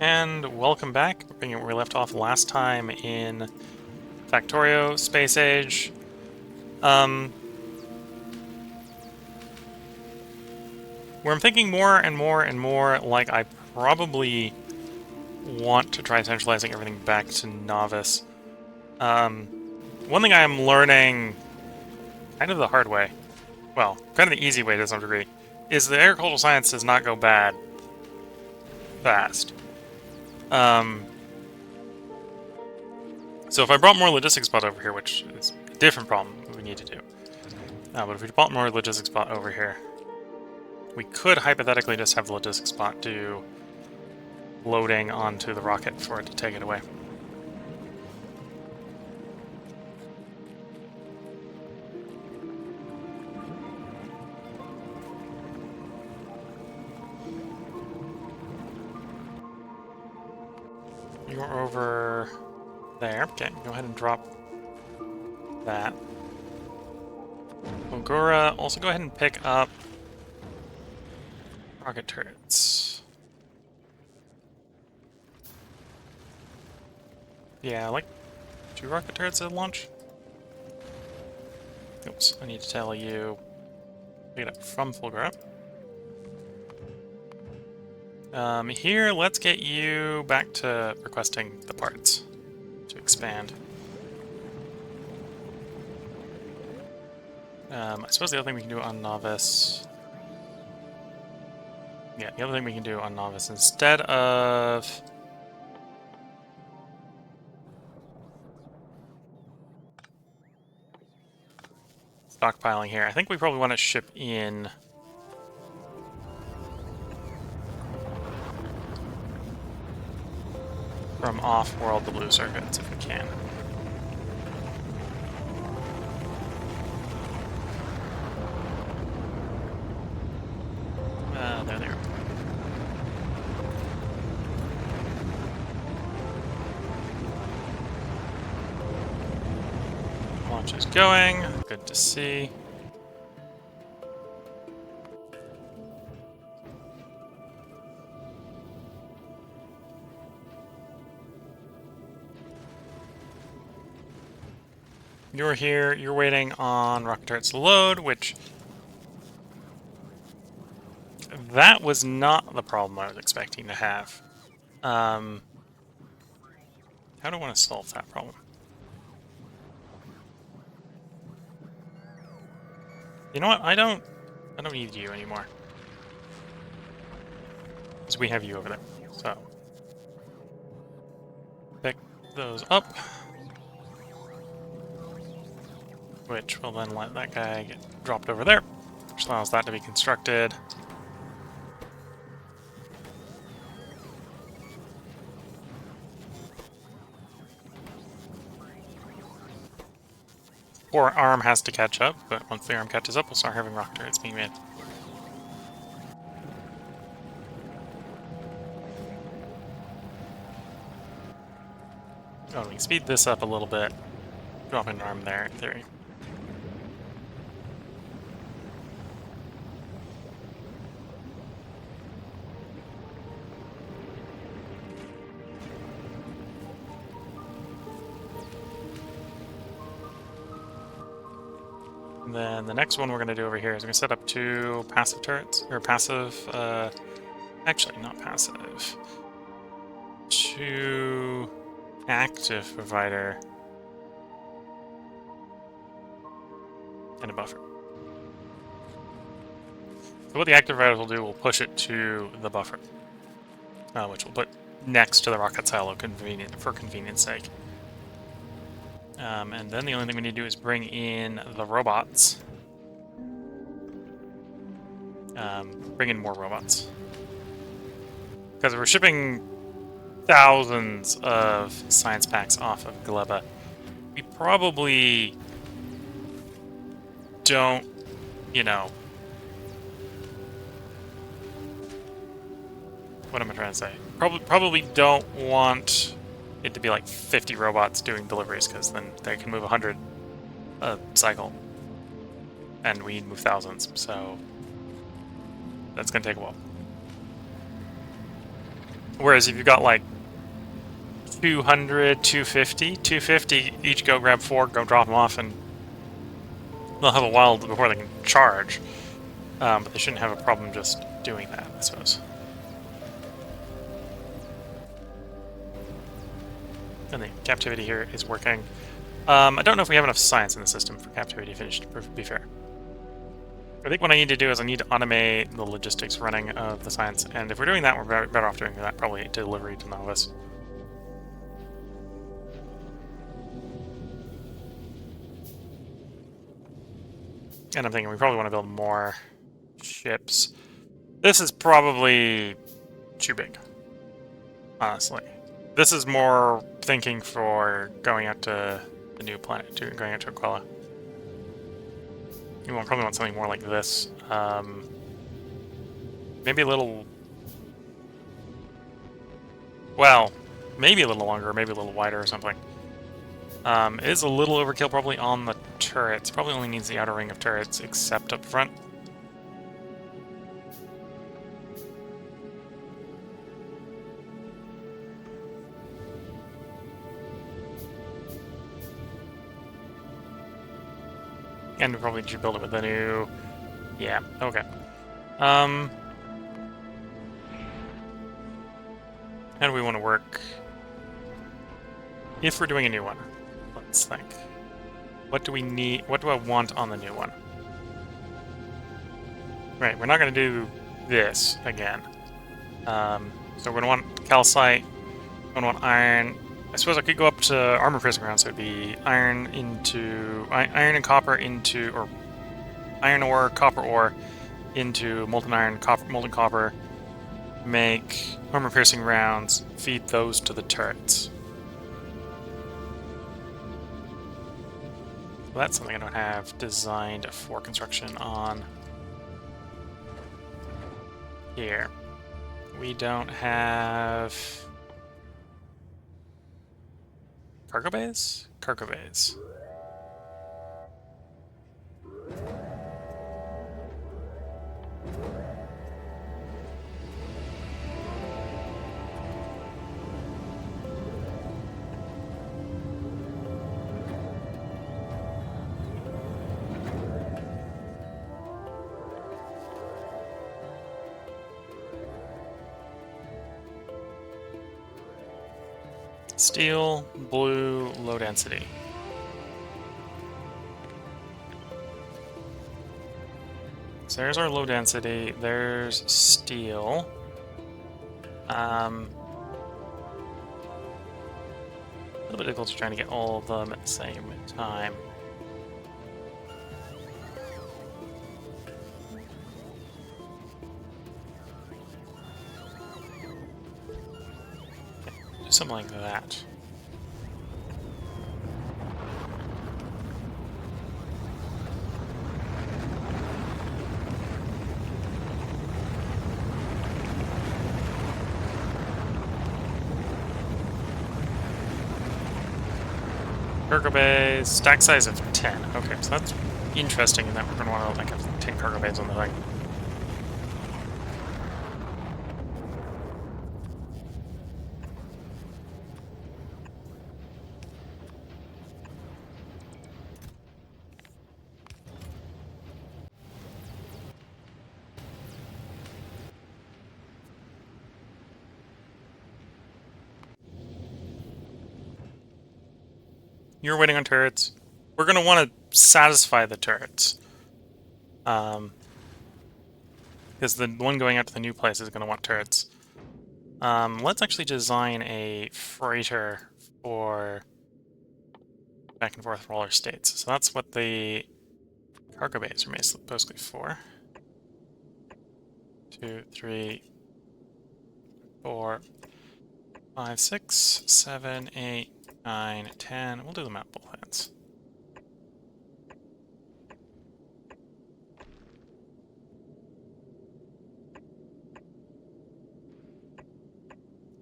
and welcome back. We're picking up where we left off last time in Factorio Space Age. Where I'm thinking more and more and more like I probably want to try centralizing everything back to Novice. One thing I'm learning kind of the hard way, well, kind of the easy way to some degree, is that agricultural science does not go bad fast. So if I brought more logistics spot over here, which is a different problem we need to do, but if we brought more logistics spot over here, we could hypothetically just have the logistics spot do loading onto the rocket for it to take it away. You're over there. Okay, go ahead and drop that. Ogura, also go ahead and pick up rocket turrets. Yeah, like 2 rocket turrets at launch. Oops, I need to tell you. Pick it up from Fulgura. Here, let's get you back to requesting the parts to expand. I suppose the other thing we can do on Novice... Yeah, the other thing we can do on Novice, instead of... stockpiling here, I think we probably want to ship in... from off-world the blue circuits, if we can. There they are. Launch is going. Good to see. You're here, you're waiting on rocket turrets to load, which... that was not the problem I was expecting to have. How do I want to solve that problem? You know what? I don't need you anymore. Because we have you over there. So pick those up. Which will then let that guy get dropped over there, which allows that to be constructed. Poor arm has to catch up, but once the arm catches up, we'll start having rocket turrets being made. Oh, we can speed this up a little bit. Drop an arm there, in theory. And then the next one we're going to do over here is we're going to set up 2 passive turrets, or passive, actually not passive, 2 active provider, and a buffer. So what the active providers will do, we'll push it to the buffer, which we'll put next to the rocket silo for convenience sake. And then the only thing we need to do is bring in the robots. Bring in more robots. Because we're shipping thousands of science packs off of Gleba. We probably don't, you know... what am I trying to say? Probably don't want it to be like 50 robots doing deliveries, because then they can move 100 a cycle. And we need to move thousands, so that's going to take a while. Whereas if you've got like 200, 250, 250, each go grab 4, go drop them off, and they'll have a while before they can charge. But they shouldn't have a problem just doing that, I suppose. And the captivity here is working. I don't know if we have enough science in the system for captivity to finish, to be fair. I think what I need to do is I need to automate the logistics running of the science, and if we're doing that, we're better off doing that, probably delivery to Novice. And I'm thinking we probably want to build more ships. This is probably too big, honestly. This is more thinking for going out to the new planet, going out to Aquila. You probably want something more like this. Maybe a little... Well, maybe a little longer, maybe a little wider or something. It is a little overkill probably on the turrets. Probably only needs the outer ring of turrets, except up front. And we probably should build it with the new... Yeah, okay. How do we want to work? If we're doing a new one, let's think. What do we need? What do I want on the new one? Right, we're not going to do this again. So we're going to want calcite, we're going to want iron. I suppose I could go up to armor piercing rounds, so it'd be iron and copper into, or iron ore, copper ore into molten iron, molten copper, make armor piercing rounds, feed those to the turrets. Well, that's something I don't have designed for construction on here. We don't have cargo bays? Cargo bays. Steel, blue, low density. So there's our low density, there's steel. A little bit difficult trying to get all of them at the same time. Okay, do something like that. Cargo bays, stack size of 10. Okay, so that's interesting in that we're going to want to like have 10 cargo bays on the thing. You're waiting on turrets. We're going to want to satisfy the turrets. Because the one going out to the new place is going to want turrets. Let's actually design a freighter for back and forth roller states. So that's what the cargo bays are mostly for. 2, 3, 4, 5, 6, 7, 8, 9, 10. We'll do them at both ends.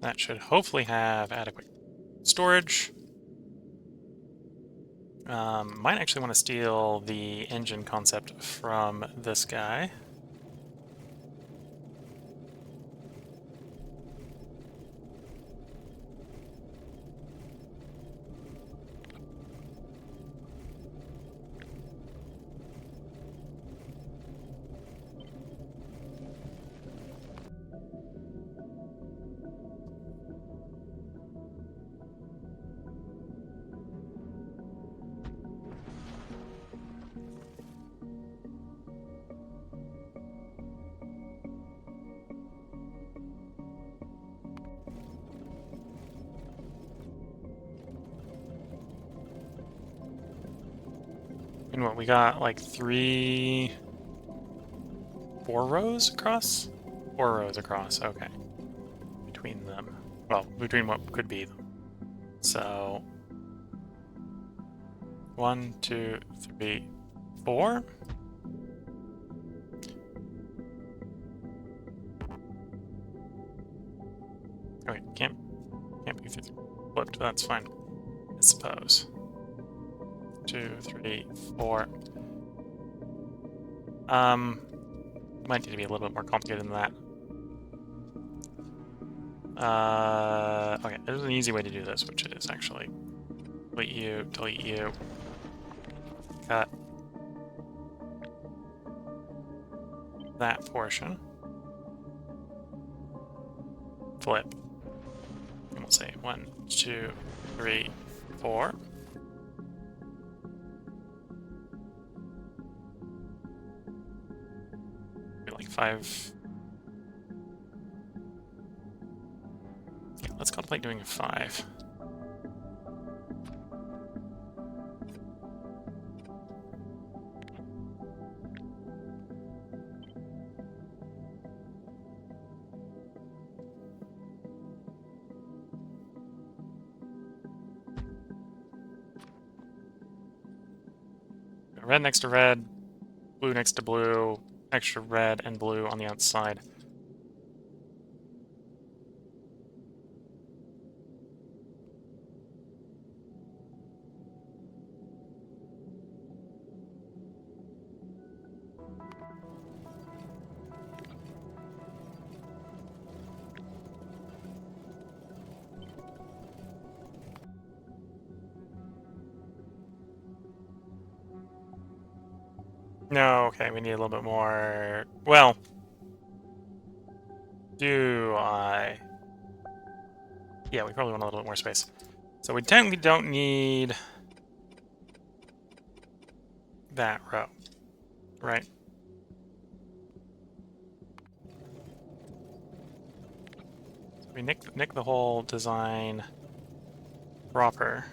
That should hopefully have adequate storage. Might actually want to steal the engine concept from this guy. And what, we got like 4 rows across? 4 rows across, okay. Between them. Well, between what could be them. So 1, 2, 3, 4. Oh wait, can't be flipped. That's fine, I suppose. 2, 3, 4. Might need to be a little bit more complicated than that. Okay, there's an easy way to do this, which is actually delete you, cut that portion, flip, and we'll say 1, 2, 3, 4. Like 5. Yeah, let's contemplate doing a 5. Red next to red, blue next to blue, extra red and blue on the outside. No, okay, we need a little bit more. Well, do I? Yeah, we probably want a little bit more space. So we technically don't need that row, right? So we nick the whole design proper.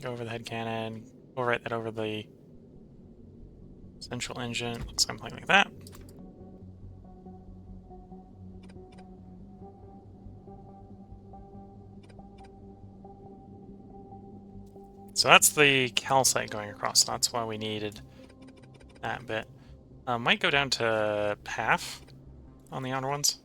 Go over the head cannon, overwrite that over the central engine. Looks something like that. So that's the calcite going across. So that's why we needed that bit. Might go down to half on the outer ones.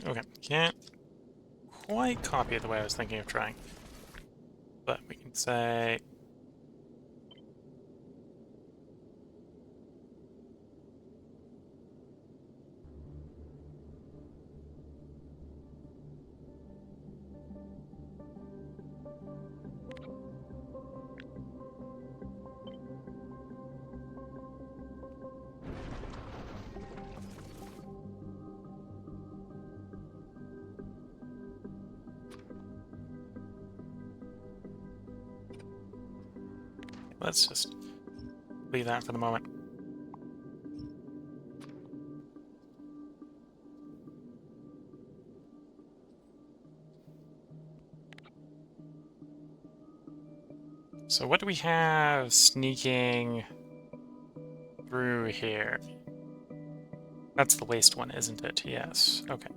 Okay, can't quite copy it the way I was thinking of trying. But we can say... Let's just leave that for the moment. So what do we have sneaking through here? That's the waste one, isn't it? Yes. Okay.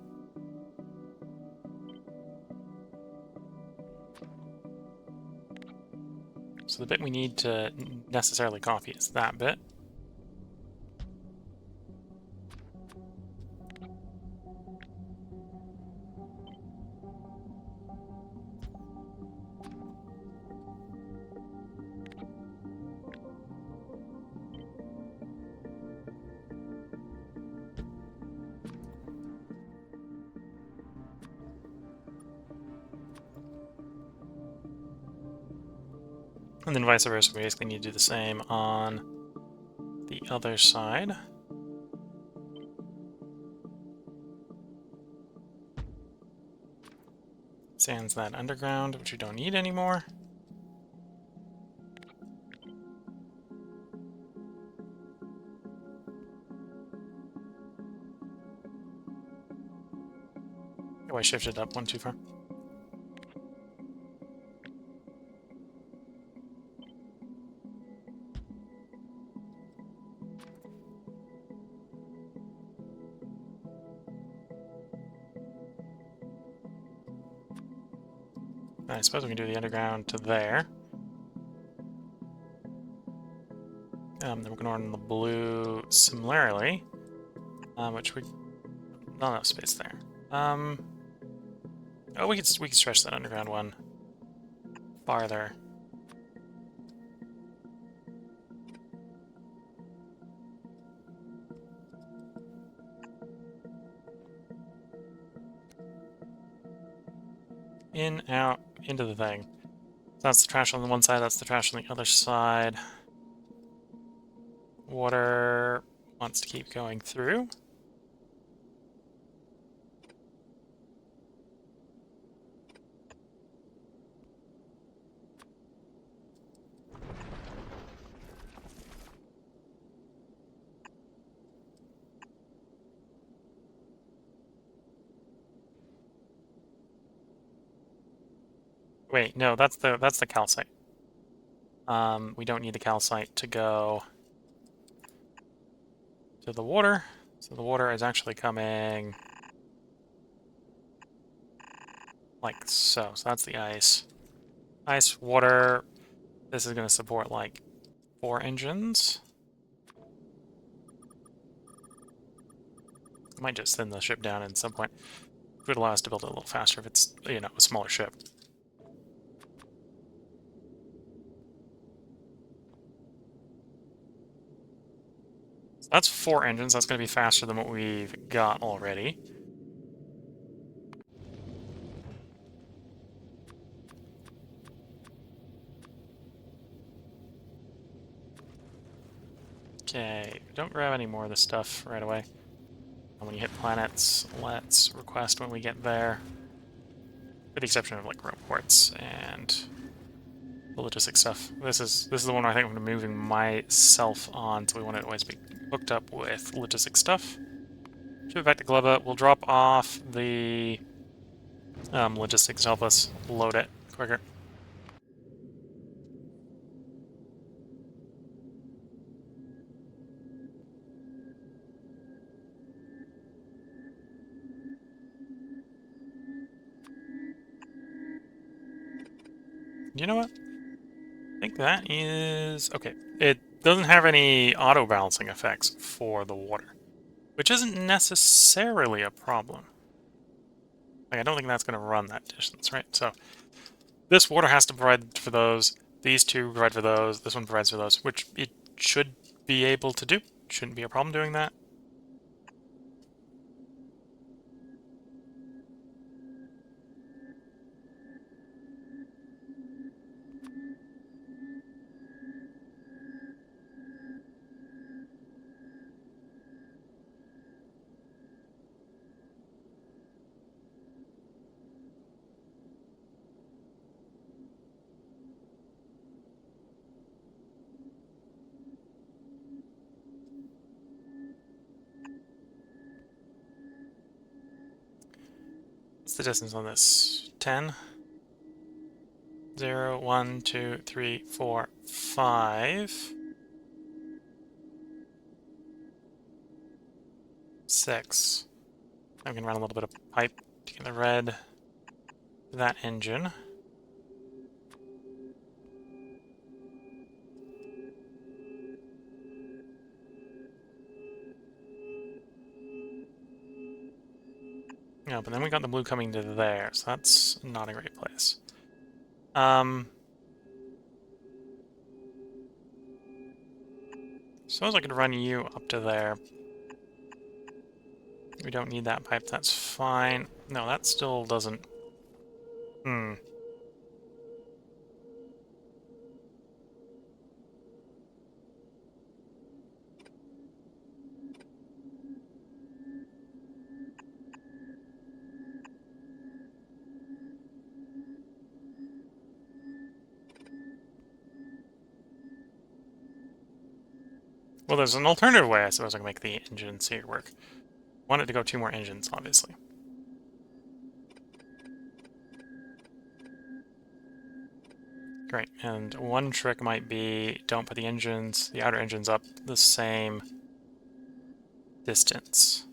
So the bit we need to necessarily copy is that bit. And then vice versa, we basically need to do the same on the other side. Sans that underground, which we don't need anymore. Oh, I shifted up one too far. I suppose we can do the underground to there. Then we're going to run the blue similarly, which we not enough space there. Oh, we could stretch that underground one farther. In, out, into the thing. That's the trash on the one side, that's the trash on the other side. Water wants to keep going through. Wait, no, that's the calcite. We don't need the calcite to go to the water. So the water is actually coming like so. So that's the ice. Ice, water. This is going to support like 4 engines. Might just thin the ship down at some point. It would allow us to build it a little faster if it's, you know, a smaller ship. So that's 4 engines. That's going to be faster than what we've got already. Okay, don't grab any more of this stuff right away. And when you hit planets, let's request when we get there. With the exception of like rope ports and the logistic stuff. This is the one I think I'm going to be moving myself on, so we want it to always be hooked up with logistic stuff. Should be back to Gleba. We'll drop off the logistics to help us load it quicker. You know what? I think that is... okay. It doesn't have any auto-balancing effects for the water, which isn't necessarily a problem. Like, I don't think that's going to run that distance, right? So this water has to provide for those. These two provide for those. This one provides for those, which it should be able to do. Shouldn't be a problem doing that. What's the distance on this? 10? 0, 1, 2, 3, 4, 5. 6. I'm going to run a little bit of pipe to get the red to that engine. No, but then we got the blue coming to there, so that's not a great place. Suppose I could run you up to there. We don't need that pipe, that's fine. No, that still doesn't... Well, there's an alternative way I suppose I can make the engines here work. I want it to go 2 more engines, obviously. Great, and one trick might be don't put the outer engines up the same distance.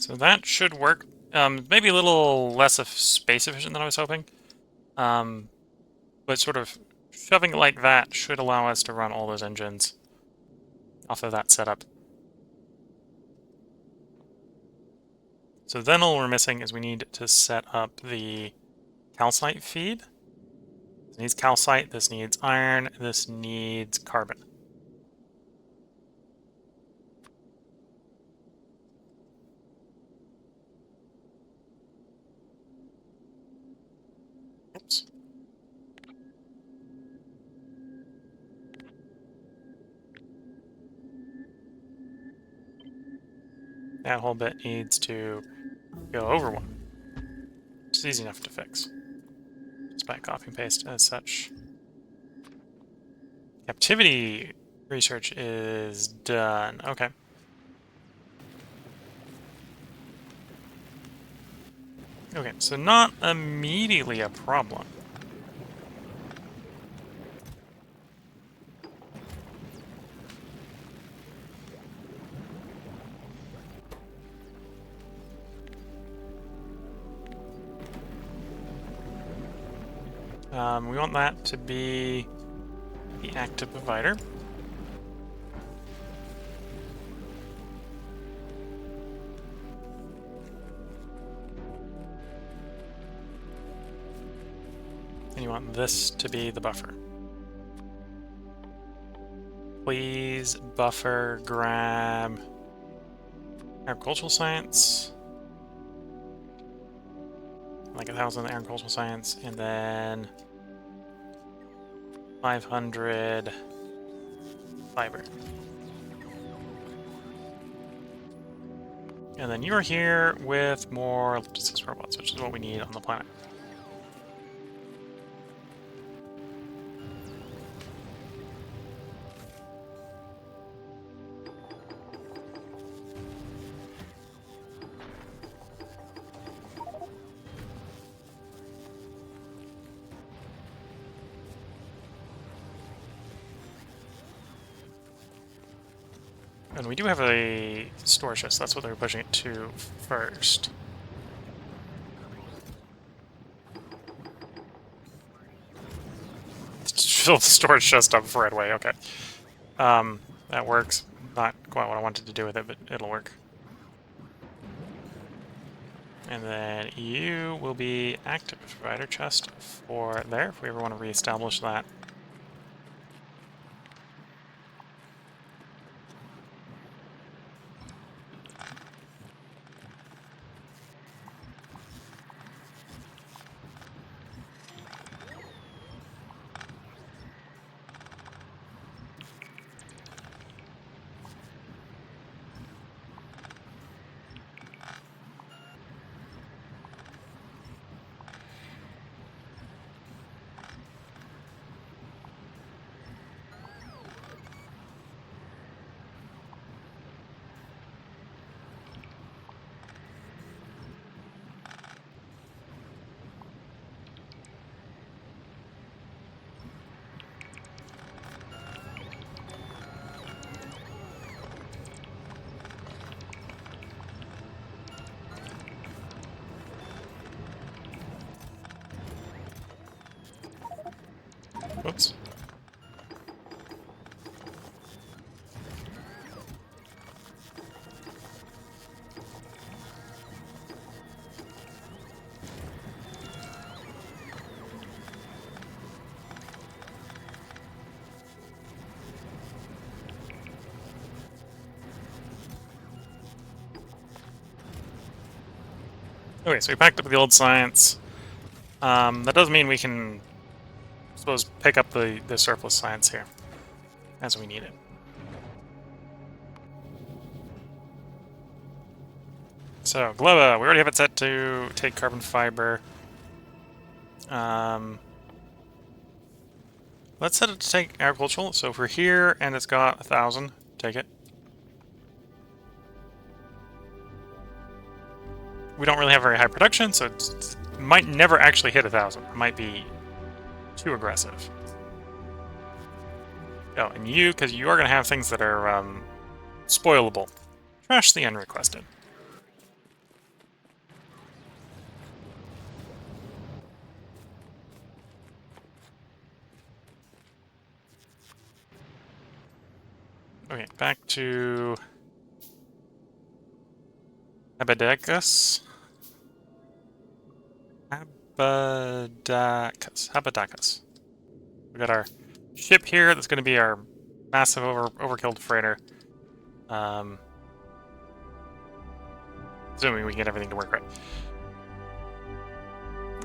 So that should work. Maybe a little less of space efficient than I was hoping. But sort of shoving it like that should allow us to run all those engines off of that setup. So then all we're missing is we need to set up the calcite feed. This needs calcite, this needs iron, this needs carbon. Oops. That whole bit needs to go over 1. It's easy enough to fix. Just by copy and paste as such. Captivity research is done. Okay. Okay, so not immediately a problem. We want that to be the active provider. And you want this to be the buffer. Please buffer grab agricultural science. Like 1,000 agricultural science, and then 500 fiber. And then you're here with more logistics robots, which is what we need on the planet. And we do have a storage chest, that's what they were pushing it to first. Fill the storage chest up right away, okay. That works. Not quite what I wanted to do with it, but it'll work. And then you will be active provider chest for there, if we ever want to reestablish that. Whoops. Okay, so we packed up the old science. That does mean we can, I suppose, pick up the surplus science here as we need it. So, Globa, we already have it set to take carbon fiber. Let's set it to take agricultural. So if we're here and it's got 1,000, take it. We don't really have very high production, so it might never actually hit 1,000. It might be too aggressive. Oh, and you, because you are going to have things that are spoilable. Trash the unrequested. Okay, back to Abadacus. Abadacus. We got our ship here that's going to be our massive overkill freighter. Assuming we can get everything to work right.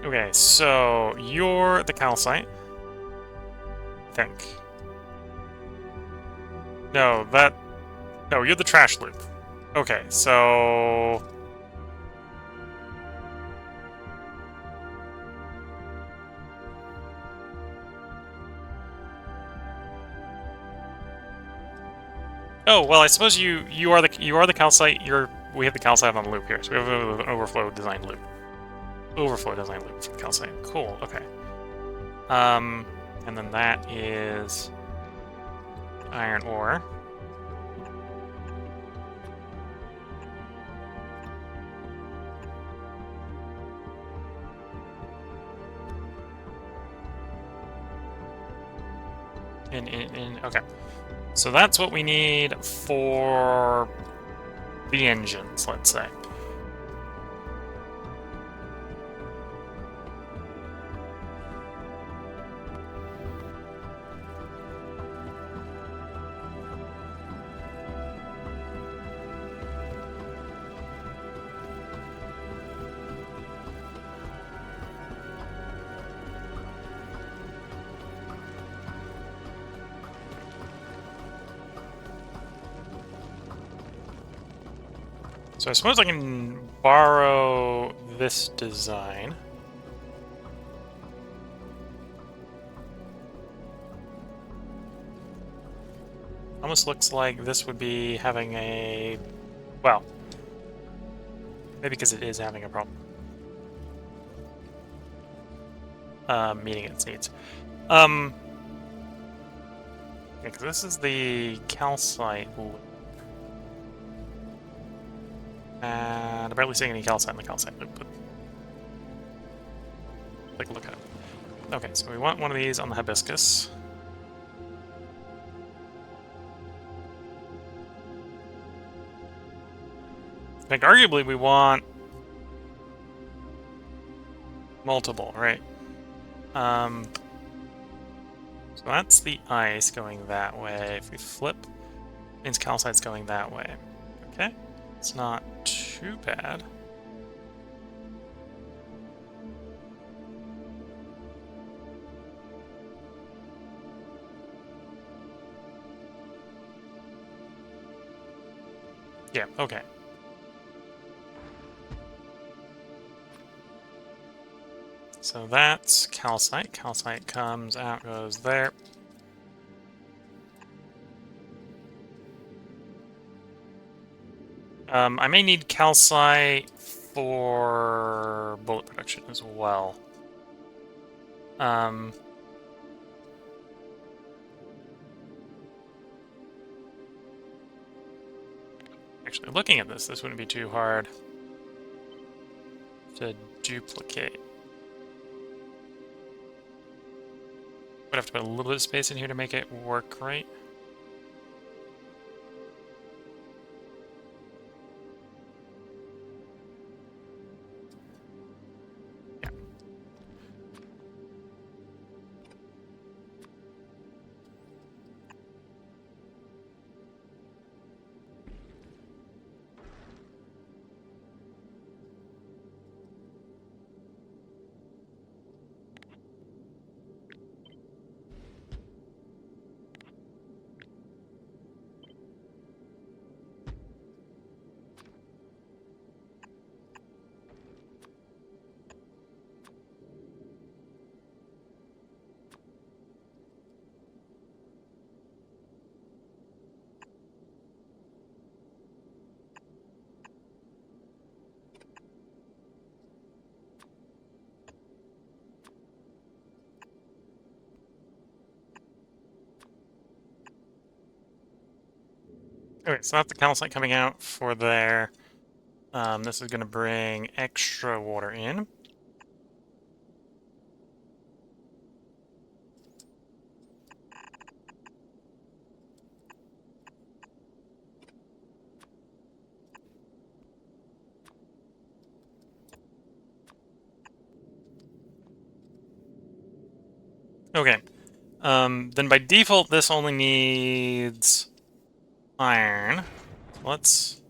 Okay, so you're the calcite. I think. No, you're the trash loop. Okay, so... Oh, well, I suppose you are the calcite. We have the calcite on the loop here, so we have an overflow design loop. Overflow design loop for the calcite. Cool. Okay. And then that is iron ore. Okay. So that's what we need for the engines, let's say. So I suppose I can borrow this design. Almost looks like this would be having a... Well, maybe because it is having a problem. Meeting its needs. Yeah, because this is the calcite loop. And I'm barely seeing any calcite in the calcite loop, but take a look at it. Okay, so we want one of these on the hibiscus. I think arguably we want multiple, right? So that's the ice going that way. If we flip, it means calcite's going that way. Okay, it's not too bad. Yeah, okay. So that's calcite. Calcite comes out, goes there. I may need calcite for bullet production as well. Actually, looking at this wouldn't be too hard to duplicate. Would have to put a little bit of space in here to make it work right. Yeah. Okay, so that's the calcite coming out for there. This is going to bring extra water in. Okay. Then by default, this only needs iron. Let's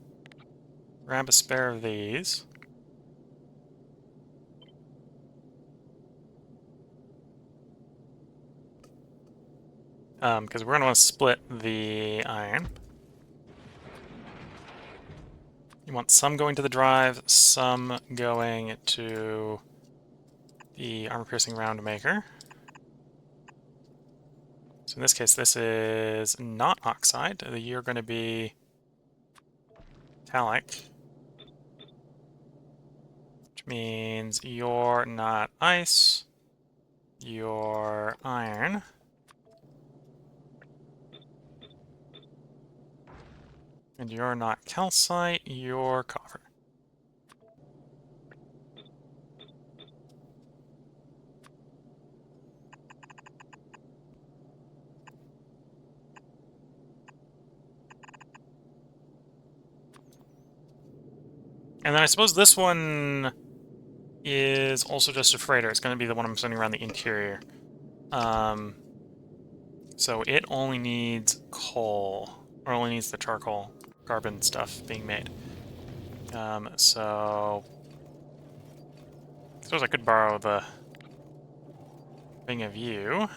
grab a spare of these. Because we're going to want to split the iron. You want some going to the drive, some going to the armor-piercing round maker. So in this case, this is not oxide. You're going to be metallic, which means you're not ice, you're iron. And you're not calcite, you're copper. And then I suppose this one is also just a freighter. It's going to be the one I'm sending around the interior. So it only needs coal, or only needs the charcoal, carbon stuff being made. So I suppose I could borrow the thing of you,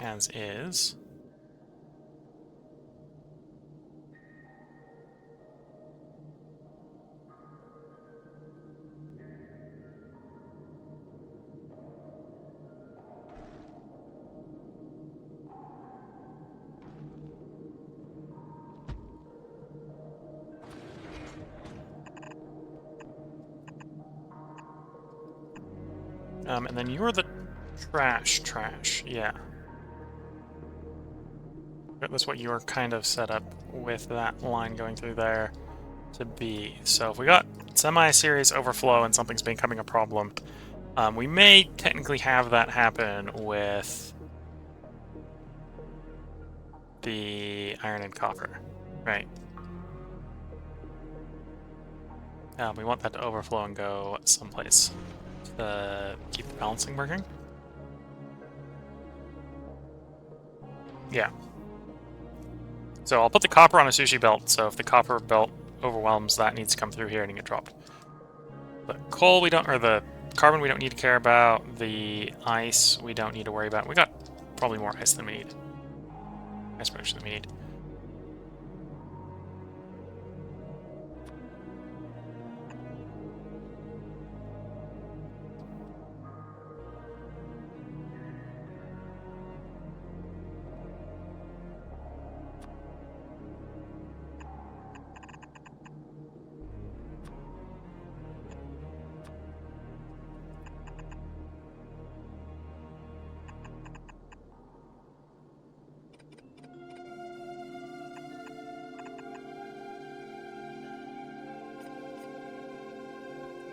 as is. And then you're the trash, yeah. That's what you're kind of set up with that line going through there to be. So if we got semi-serious overflow and something's becoming a problem, we may technically have that happen with the iron and copper, right? We want that to overflow and go someplace to keep the balancing working. Yeah. So I'll put the copper on a sushi belt, so if the copper belt overwhelms, that needs to come through here and get dropped. The coal we don't, or the carbon we don't need to care about. The ice we don't need to worry about. We got probably more ice than we need. Ice production than we need.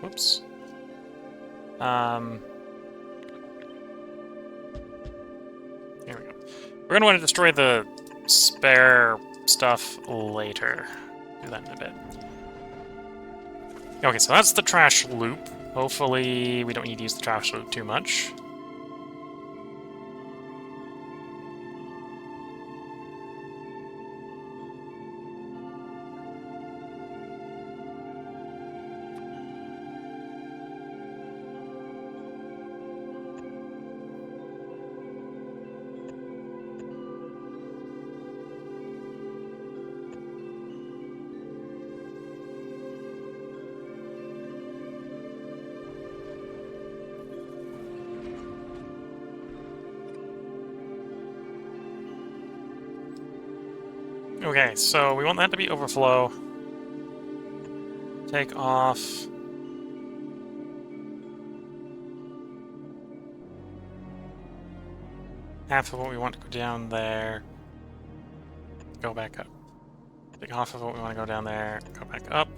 Whoops. Here we go. We're going to want to destroy the spare stuff later. Do that in a bit. Okay, so that's the trash loop. Hopefully we don't need to use the trash loop too much. Okay, so we want that to be overflow. Take off half of what we want to go down there. go back up. Take off of it, we want to go down there, go back up.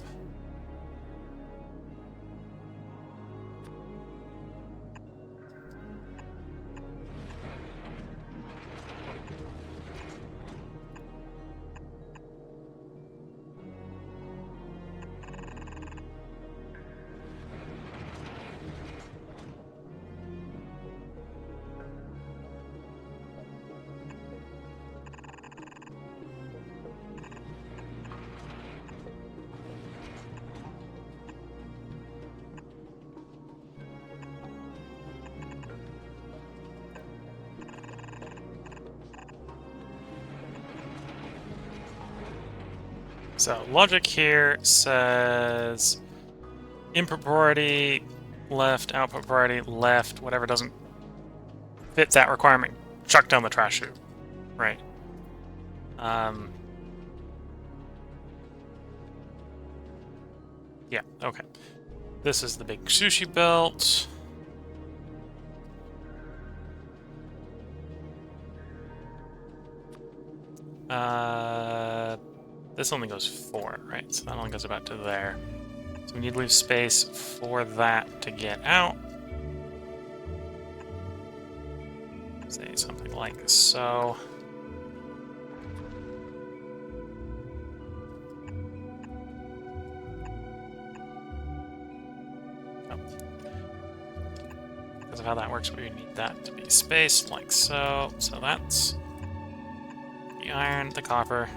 So logic here says input priority left, output priority left, whatever doesn't fit that requirement, chuck down the trash chute. Right. Yeah, okay. This is the big sushi belt. This only goes 4, right? So that only goes about to there. So we need to leave space for that to get out. Say something like so. Because of how that works, we need that to be spaced like so. So that's the iron, the copper.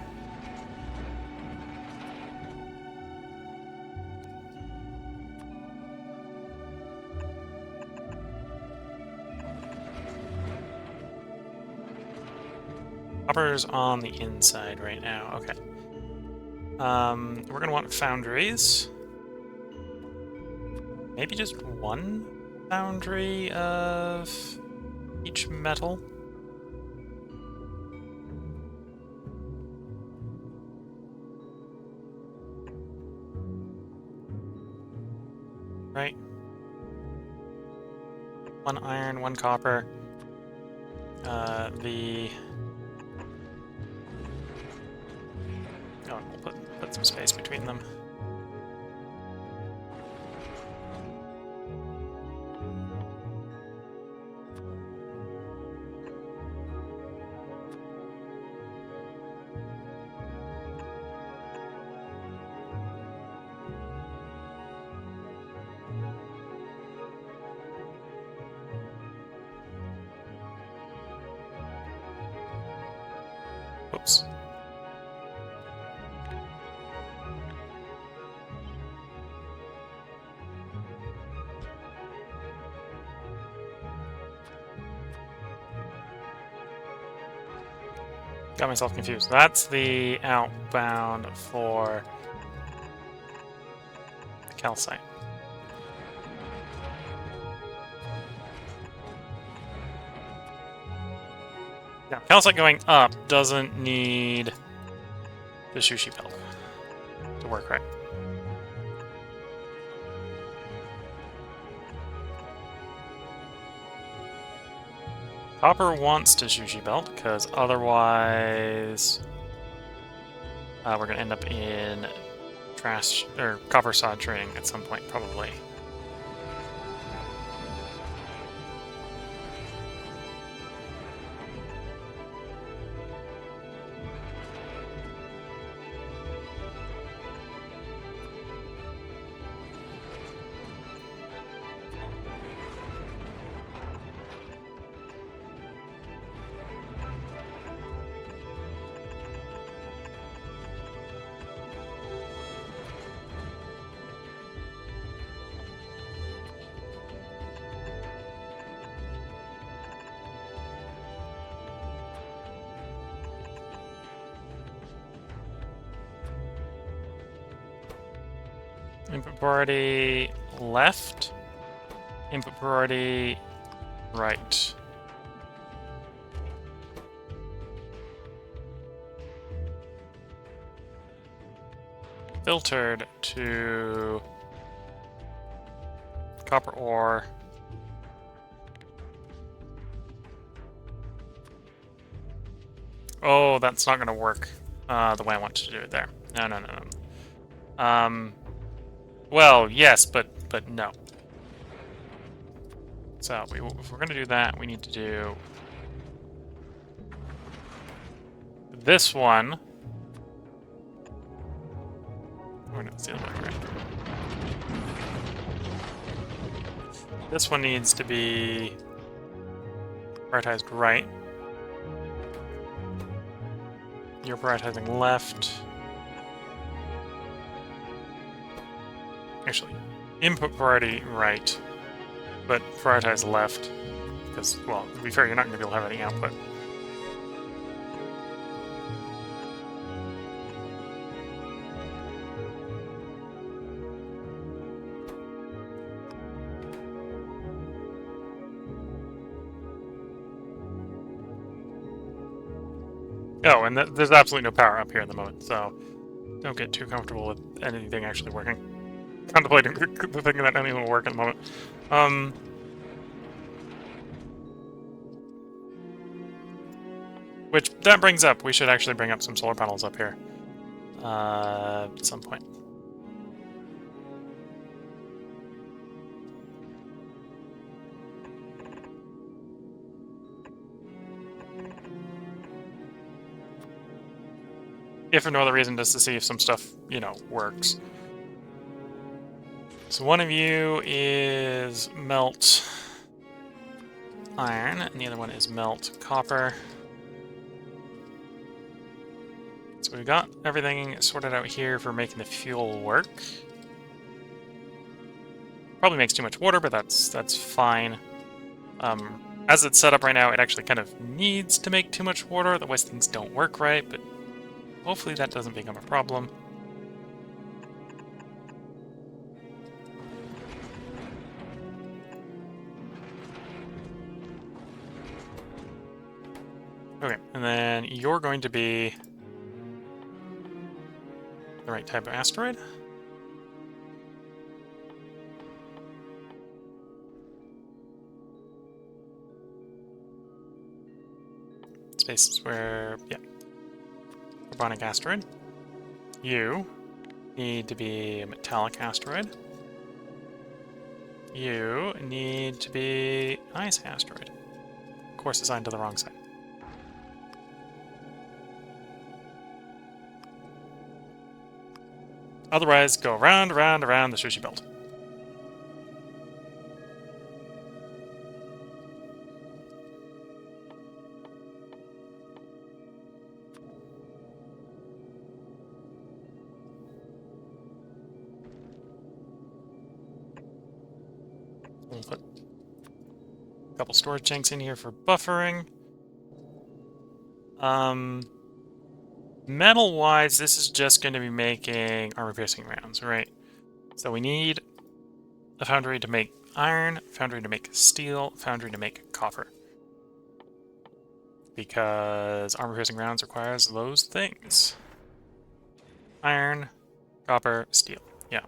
Copper's on the inside right now. Okay. We're gonna want foundries. Maybe just one foundry of each metal. Right? One iron, one copper. Oh, we'll put some space between them. Oops. Got myself confused. That's the outbound for the calcite. Now, calcite going up doesn't need the sushi belt to work right. Copper wants to sushi belt, because otherwise we're going to end up in trash or copper soldering at some point, probably. Input priority left. Input priority right. Filtered to copper ore. Oh, that's not going to work. the way I want to do it there. No, no, no, no. Well, yes, but no. So if we're gonna do that, we need to do this one. Or no, it's the other way around. This one needs to be prioritized right. You're prioritizing left. Actually, input priority right, but prioritize left. Because, well, to be fair, you're not going to be able to have any output. Oh, and there's absolutely no power up here at the moment, so don't get too comfortable with anything actually working. Contemplating thinking that anything will work at the moment. Which, that brings up, we should actually bring up some solar panels up here. At some point. If for no other reason, just to see if some stuff, you know, works. So one of you is melt iron, and the other one is melt copper. So we've got everything sorted out here for making the fuel work. Probably makes too much water, but that's fine. As it's set up right now, it actually kind of needs to make too much water, otherwise things don't work right, but hopefully that doesn't become a problem. Okay, and then you're going to be the right type of asteroid. Spaces where, yeah. Carbonic asteroid. You need to be a metallic asteroid. You need to be ice asteroid. Of course, assigned to the wrong side. Otherwise, go around, around, around the sushi belt. We'll put a couple storage tanks in here for buffering. Metal-wise, this is just going to be making armor-piercing rounds, right? So we need a foundry to make iron, foundry to make steel, foundry to make copper. Because armor-piercing rounds requires those things. Iron, copper, steel. Yeah.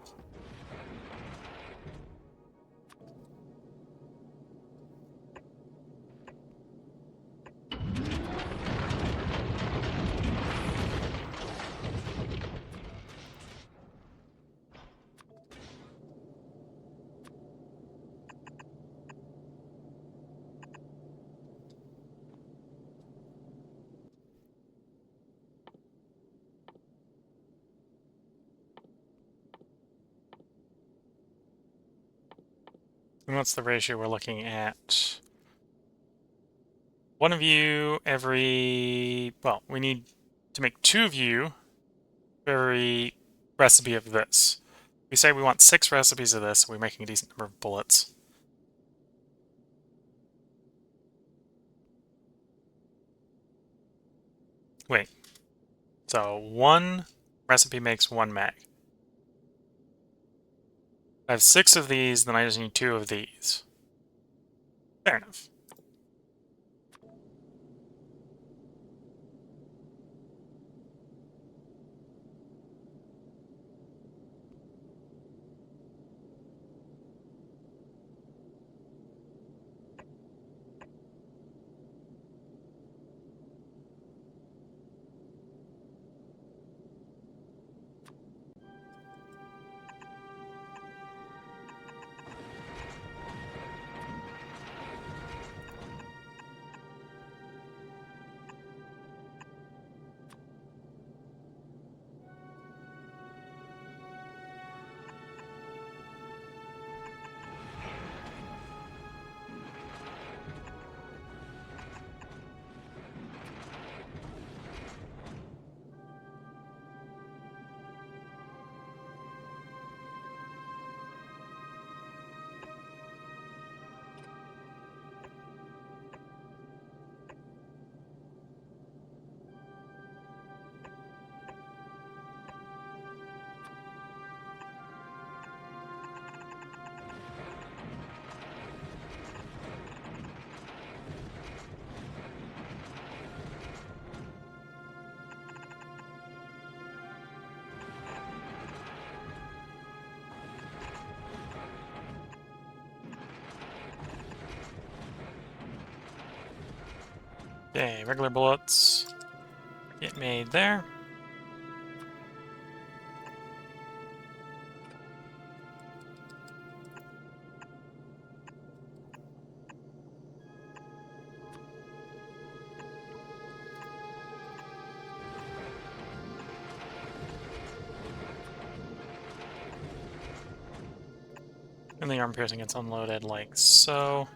And what's the ratio we're looking at? One of you every... Well, we need to make 2 of you for every recipe of this. We say we want 6 recipes of this, so we're making a decent number of bullets. Wait. So 1 recipe makes 1 mag. I have 6 of these, then I just need 2 of these. Fair enough. Okay, regular bullets get made there. And the arm piercing gets unloaded like so.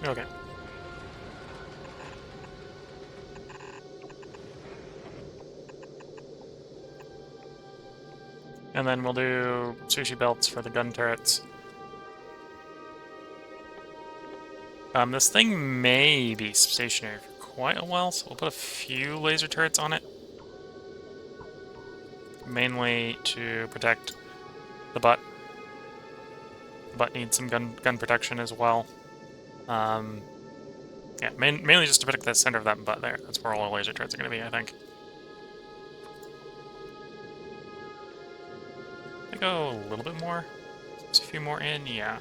Okay. And then we'll do sushi belts for the gun turrets. This thing may be stationary for quite a while, so we'll put a few laser turrets on it. Mainly to protect the butt. The butt needs some gun protection as well. Yeah, mainly just to protect the center of that butt there. That's where all the laser turrets are going to be, I think. I go a little bit more. Just a few more in, yeah.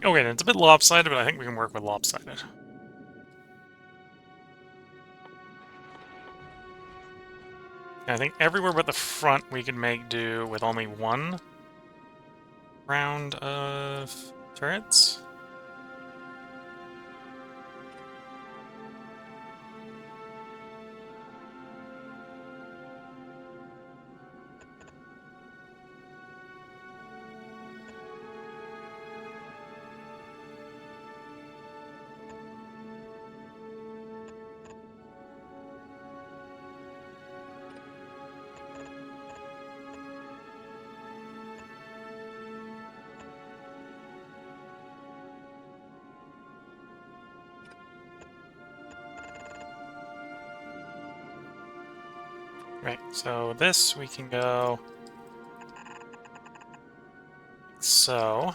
Okay, then it's a bit lopsided, but I think we can work with lopsided. I think everywhere but the front we can make do with only one round of turrets. Right, so this we can go like so.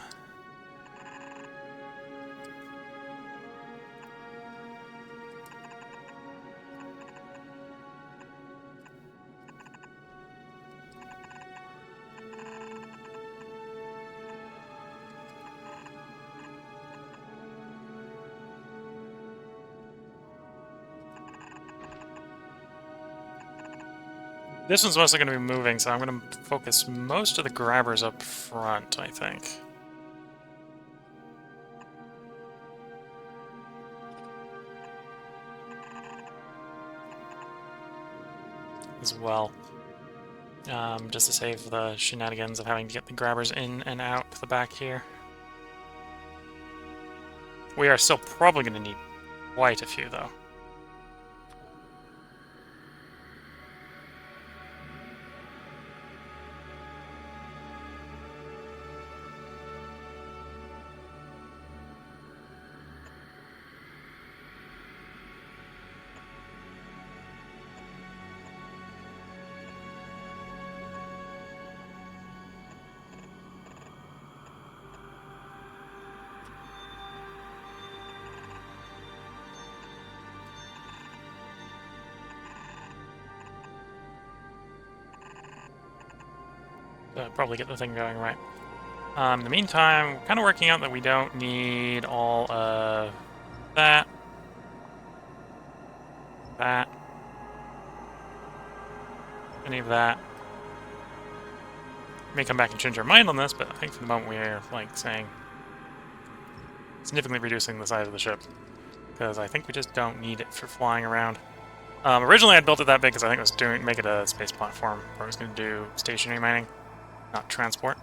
This one's mostly going to be moving, so I'm going to focus most of the grabbers up front, I think. As well. Just to save the shenanigans of having to get the grabbers in and out the back here. We are still probably going to need quite a few, though. Probably get the thing going right. In the meantime, we're kind of working out that we don't need all of that. That. Any of that. We may come back and change our mind on this, but I think for the moment we are, like, saying significantly reducing the size of the ship, because I think we just don't need it for flying around. Originally, I built it that big because I think it was make it a space platform, where I was going to do stationary mining, not transport.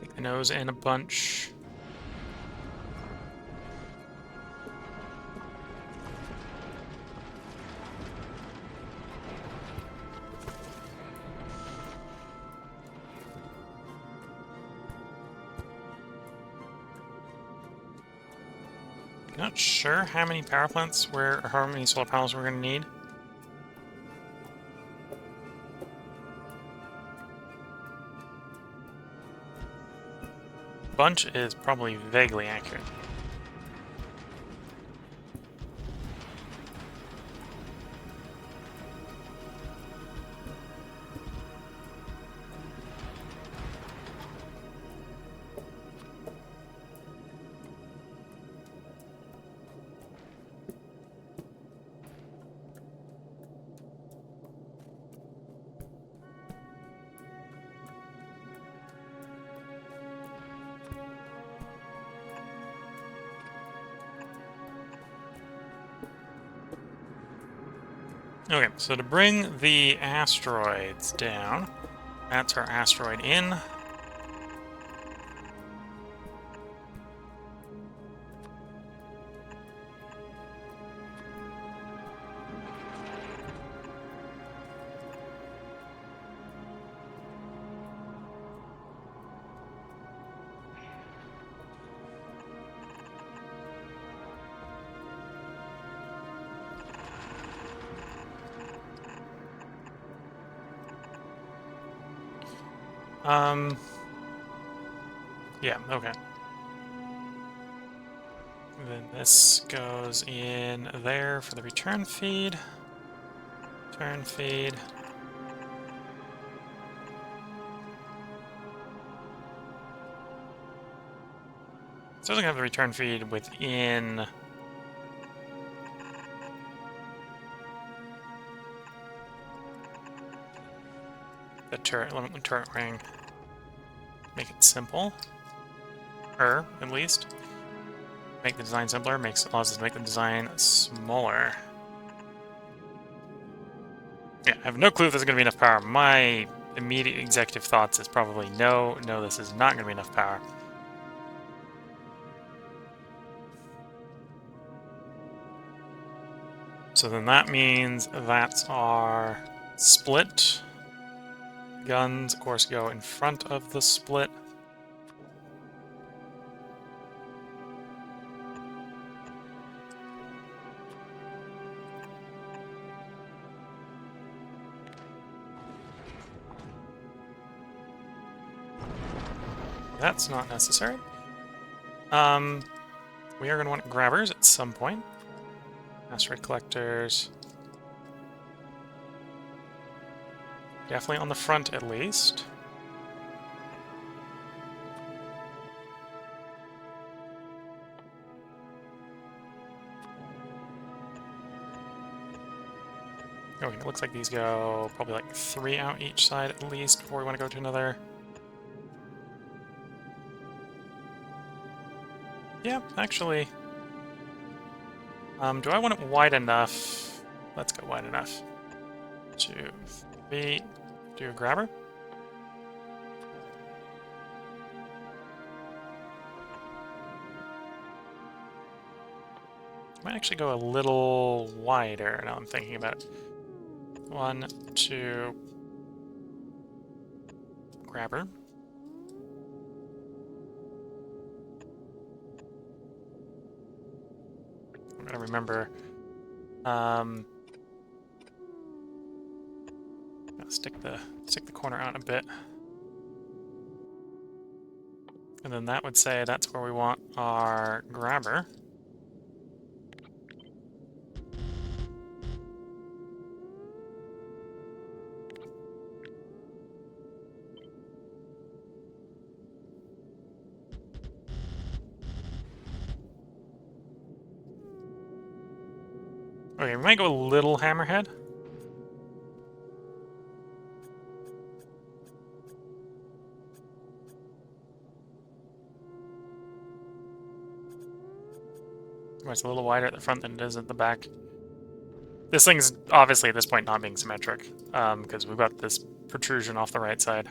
Take the nose in a bunch. Not sure how many power plants or how many solar panels we're going to need. Bunch is probably vaguely accurate. Okay, so to bring the asteroids down, that's our asteroid in. Yeah, okay. Then this goes in there for the return feed. Return feed. So it's going to have the return feed within the turret, limit the turret ring. Make it simple. At least. Make the design simpler, allows us to make the design smaller. Yeah, I have no clue if there's going to be enough power. My immediate executive thoughts is probably no, this is not going to be enough power. So then that means that's our split. Guns, of course, go in front of the split. That's not necessary. We are going to want grabbers at some point. Asteroid collectors. Definitely on the front, at least. Okay, it looks like these go probably like 3 out each side at least before we want to go to another. Yeah, actually. Do I want it wide enough? Let's go wide enough. 2, 3. Do a grabber. Might actually go a little wider now I'm thinking about it. 1, 2, grabber. I'm gonna remember. Stick the corner out a bit, and then that would say that's where we want our grabber. Okay, we might go a little hammerhead. It's a little wider at the front than it is at the back. This thing's obviously at this point not being symmetric, because we've got this protrusion off the right side.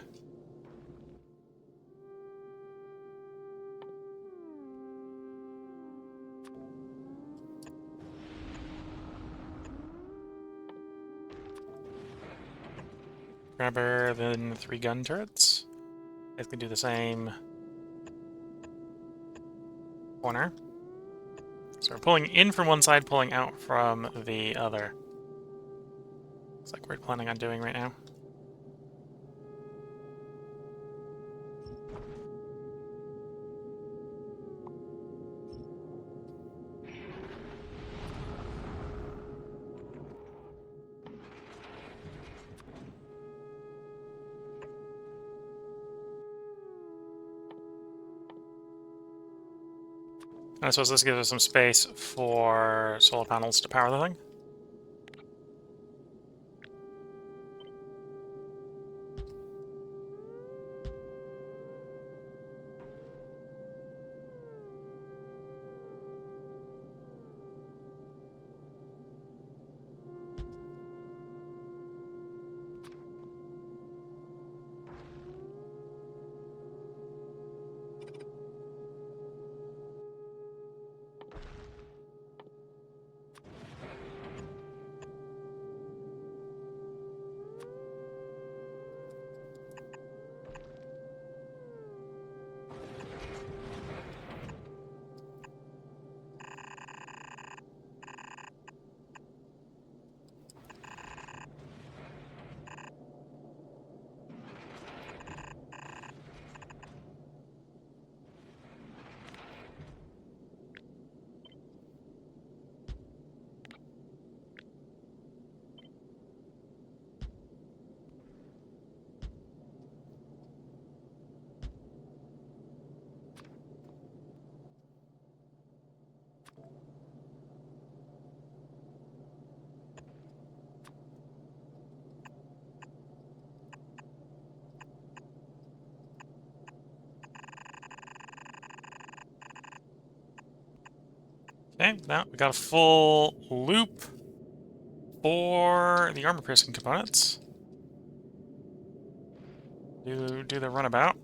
Grabber, then 3 gun turrets. Basically do the same corner. So we're pulling in from one side, pulling out from the other. Looks like we're planning on doing right now. And I suppose this gives us some space for solar panels to power the thing. Okay, now we got a full loop for the armor piercing components. Do the runabout.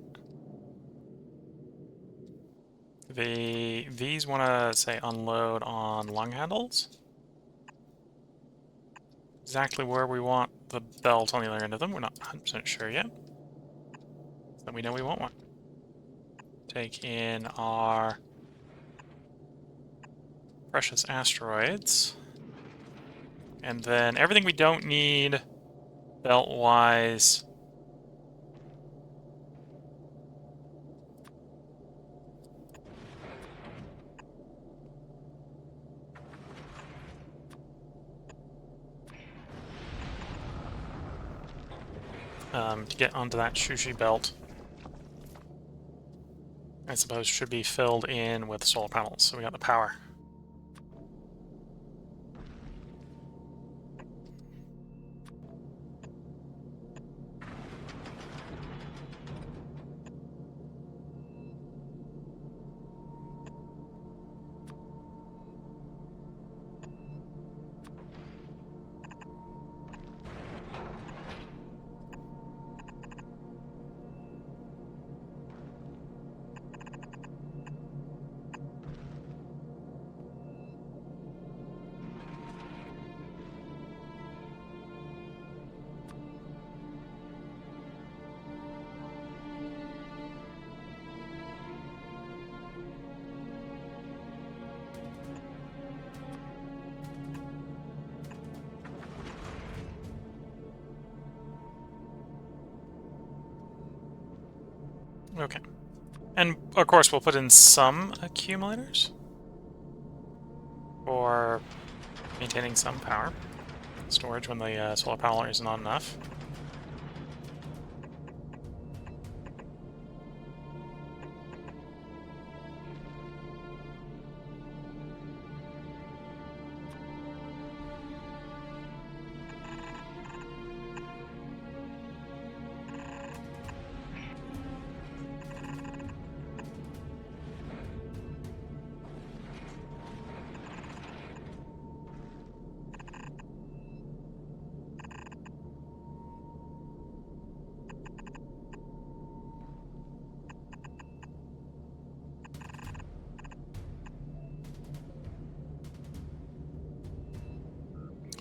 These want to say unload on lung handles. Exactly where we want the belt on the other end of them, we're not 100% sure yet. But we know we want one. Take in our precious asteroids. And then everything we don't need belt-wise. To get onto that Shushi belt, I suppose should be filled in with solar panels. So we got the power. Okay. And, of course, we'll put in some accumulators for maintaining some power storage when the solar power is not enough.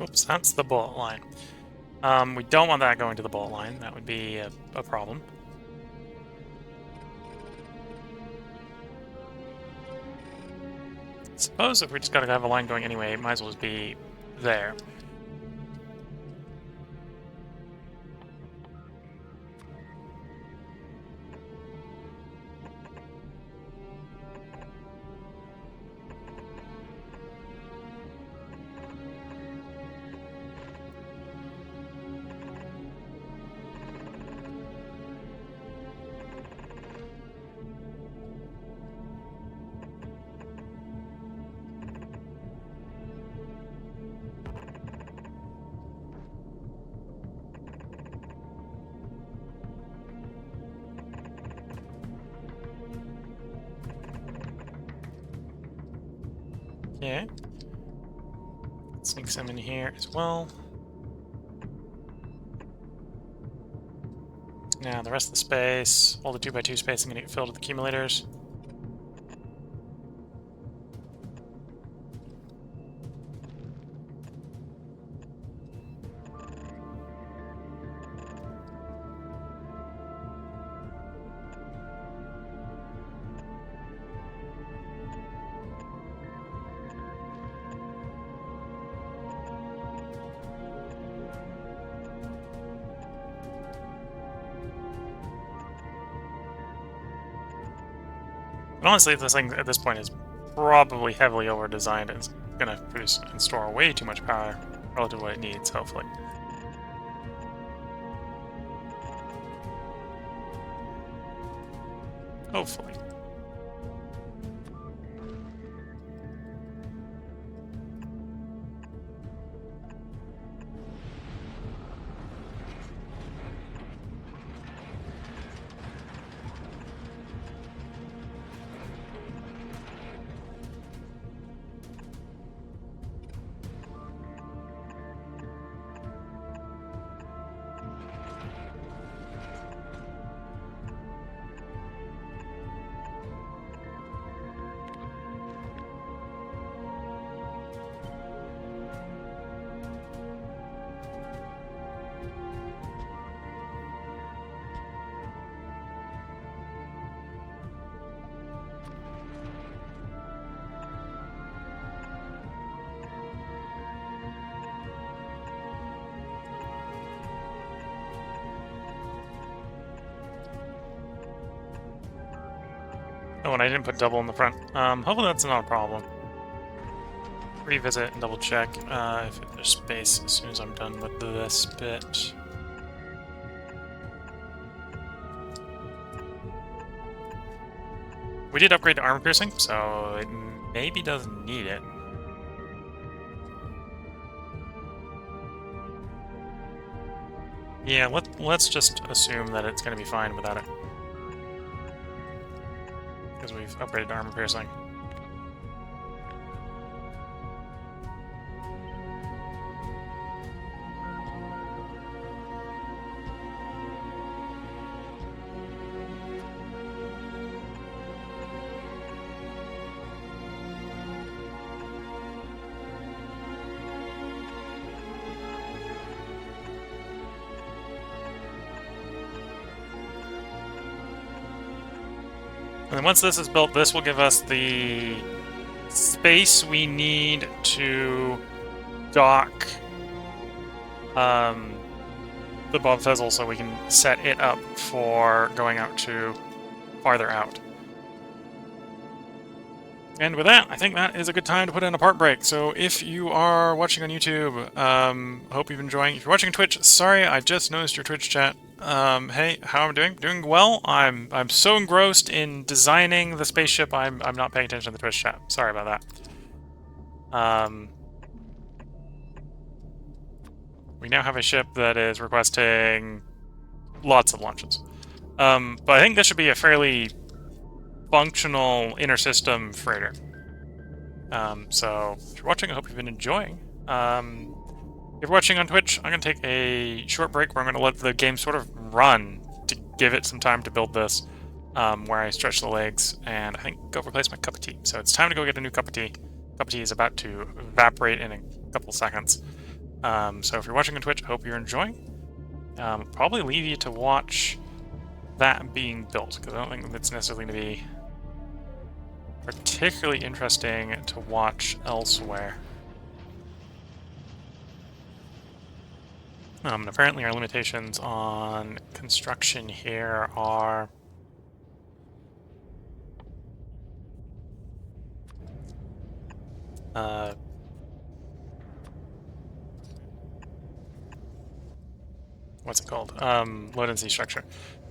Oops, that's the bullet line. We don't want that going to the bullet line. That would be a problem. Suppose if we just gotta have a line going anyway, it might as well just be there. Okay. Sneak some in here as well. Now the rest of the space, all the 2x2 space, I'm gonna get filled with accumulators. And honestly, this thing at this point is probably heavily over-designed and it's gonna produce and store way too much power relative to what it needs, hopefully. Hopefully. Oh, and I didn't put double in the front. Hopefully that's not a problem. Revisit and double check if there's space as soon as I'm done with this bit. We did upgrade to armor piercing, so it maybe doesn't need it. Yeah, let's just assume that it's going to be fine without it. Because we've upgraded to armor piercing. And then once this is built, this will give us the space we need to dock the Bob Fizzle so we can set it up for going out to farther out. And with that, I think that is a good time to put in a part break. So if you are watching on YouTube, hope you've been enjoying. If you're watching on Twitch, sorry, I just noticed your Twitch chat. Hey, how am I doing? Doing well. I'm so engrossed in designing the spaceship, I'm not paying attention to the Twitch chat. Sorry about that. We now have a ship that is requesting lots of launches. But I think this should be a fairly functional inter-system freighter. So if you're watching, I hope you've been enjoying. If you're watching on Twitch, I'm going to take a short break where I'm going to let the game sort of run to give it some time to build this, where I stretch the legs and I think go replace my cup of tea. So it's time to go get a new cup of tea. Cup of tea is about to evaporate in a couple seconds. So if you're watching on Twitch, I hope you're enjoying. Probably leave you to watch that being built, because I don't think it's necessarily going to be particularly interesting to watch elsewhere. And apparently our limitations on construction here are... what's it called? Low density structure.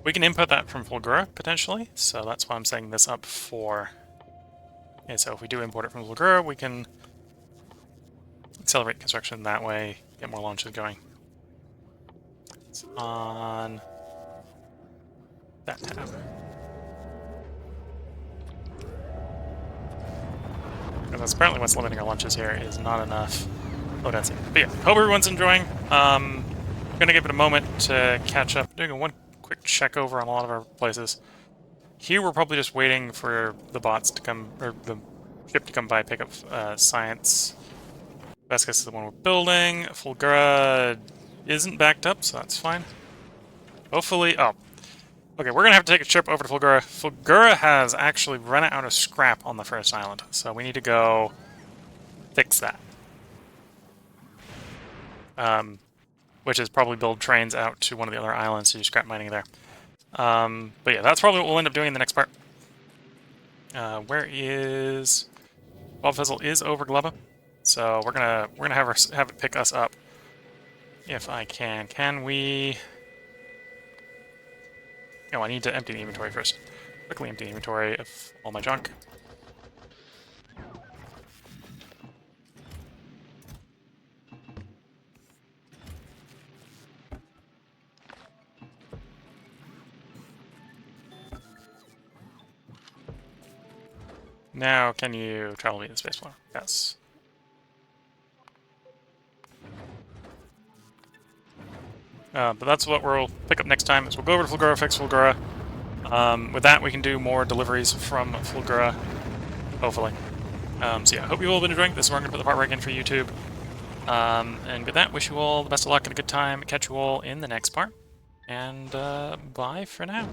We can input that from Fulgura, potentially, so that's why I'm setting this up for... And so if we do import it from Fulgura, we can accelerate construction that way, get more launches going. It's on that tab. Because that's apparently what's limiting our launches here is not enough low density. But yeah, hope everyone's enjoying. I'm going to give it a moment to catch up. Doing one quick check over on a lot of our places. Here we're probably just waiting for the bots to come, or the ship to come by, pick up science. Best guess is the one we're building. Fulgura isn't backed up, so that's fine. Hopefully, oh. Okay, we're gonna have to take a trip over to Fulgura. Fulgura has actually run out of scrap on the first island, so we need to go fix that. Which is probably build trains out to one of the other islands to do scrap mining there. But yeah, that's probably what we'll end up doing in the next part. Where is... Bob Fizzle is over Gleba, so we're gonna have it pick us up. If I can. Can we... Oh, I need to empty the inventory first. Quickly empty the inventory of all my junk. Now, can you travel me to the space floor? Yes. But that's what we'll pick up next time, is we'll go over to Fulgura, fix Fulgura. With that, we can do more deliveries from Fulgura, hopefully. So yeah, I hope you've all been enjoying. This is where I'm going to put the part break in for YouTube. And with that, wish you all the best of luck and a good time. Catch you all in the next part. And bye for now.